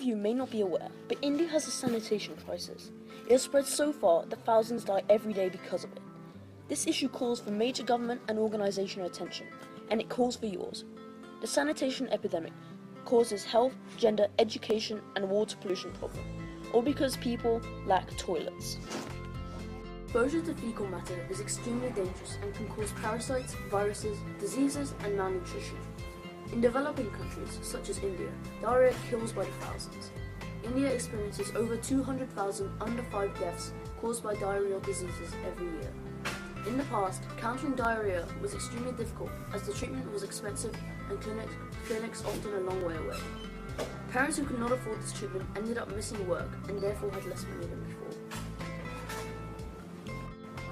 you may not be aware, but India has a sanitation crisis. It has spread so far that thousands die every day because of it. This issue calls for major government and organizational attention, and it calls for yours. The sanitation epidemic causes health, gender, education, and water pollution problems, all because people lack toilets. Exposure to fecal matter is extremely dangerous and can cause parasites, viruses, diseases, and malnutrition. In developing countries, such as India, diarrhea kills by the thousands. India experiences over 200,000 under 5 deaths caused by diarrheal diseases every year. In the past, countering diarrhea was extremely difficult as the treatment was expensive and clinics often a long way away. Parents who could not afford this treatment ended up missing work and therefore had less money than before.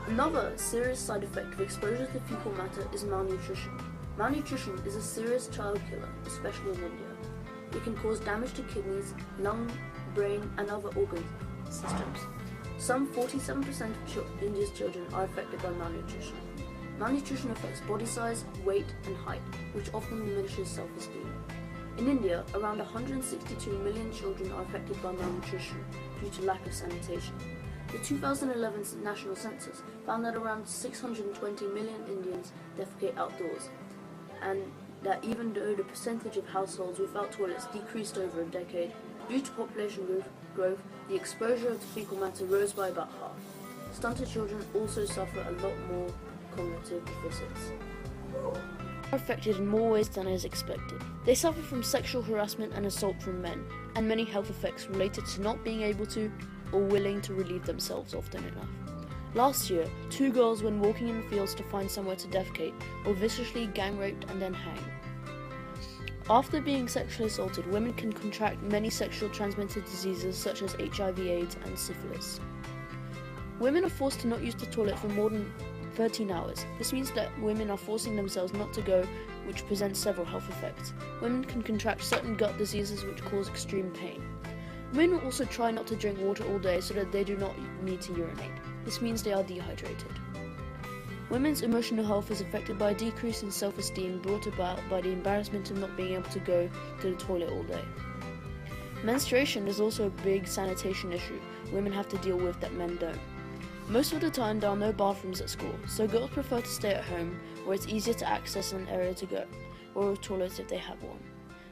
Another serious side effect of exposure to fecal matter is malnutrition. Malnutrition is a serious child killer, especially in India. It can cause damage to kidneys, lung, brain, and other organ systems. Some 47% of India's children are affected by malnutrition. Malnutrition affects body size, weight, and height, which often diminishes self-esteem. In India, around 162 million children are affected by malnutrition due to lack of sanitation. The 2011 national census found that around 620 million Indians defecate outdoors, and that even though the percentage of households without toilets decreased over a decade, due to population growth, the exposure to fecal matter rose by about half. Stunted children also suffer a lot more cognitive deficits. Are affected in more ways than is expected. They suffer from sexual harassment and assault from men, and many health effects related to not being able to or willing to relieve themselves often enough. Last year, 2 girls, when walking in the fields to find somewhere to defecate, were viciously gang raped and then hanged. After being sexually assaulted, women can contract many sexually transmitted diseases such as HIV/AIDS and syphilis. Women are forced to not use the toilet for more than 13 hours. This means that women are forcing themselves not to go, which presents several health effects. Women can contract certain gut diseases which cause extreme pain. Women also try not to drink water all day so that they do not need to urinate. This means they are dehydrated. Women's emotional health is affected by a decrease in self-esteem brought about by the embarrassment of not being able to go to the toilet all day. Menstruation is also a big sanitation issue women have to deal with that men don't. Most of the time there are no bathrooms at school, so girls prefer to stay at home where it's easier to access an area to go, or a toilet if they have one.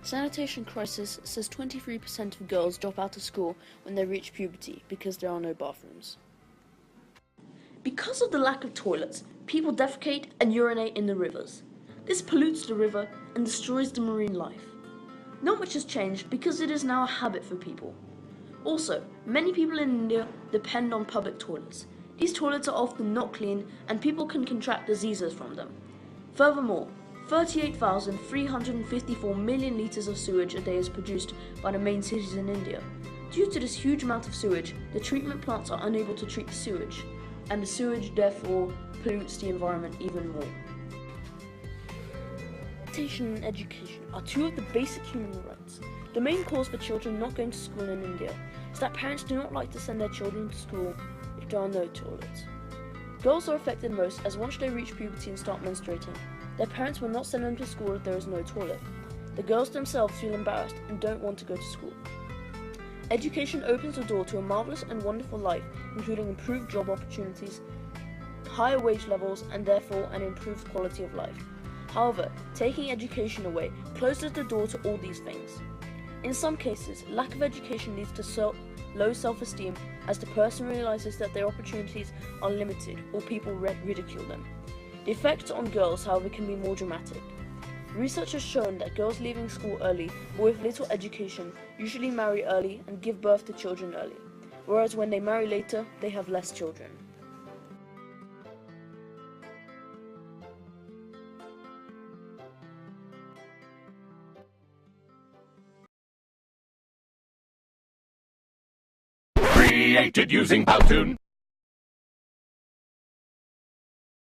Sanitation Crisis says 23% of girls drop out of school when they reach puberty because there are no bathrooms. Because of the lack of toilets, people defecate and urinate in the rivers. This pollutes the river and destroys the marine life. Not much has changed because it is now a habit for people. Also, many people in India depend on public toilets. These toilets are often not clean and people can contract diseases from them. Furthermore, 38,354 million litres of sewage a day is produced by the main cities in India. Due to this huge amount of sewage, the treatment plants are unable to treat the sewage, and the sewage therefore pollutes the environment even more. Sanitation and education are 2 of the basic human rights. The main cause for children not going to school in India is that parents do not like to send their children to school if there are no toilets. Girls are affected most as once they reach puberty and start menstruating, their parents will not send them to school if there is no toilet. The girls themselves feel embarrassed and don't want to go to school. Education opens the door to a marvelous and wonderful life, including improved job opportunities, higher wage levels, and therefore an improved quality of life. However, taking education away closes the door to all these things. In some cases, lack of education leads to low self-esteem as the person realizes that their opportunities are limited or people ridicule them. The effects on girls, however, can be more dramatic. Research has shown that girls leaving school early or with little education usually marry early and give birth to children early, whereas when they marry later, they have less children. Created using Powtoon.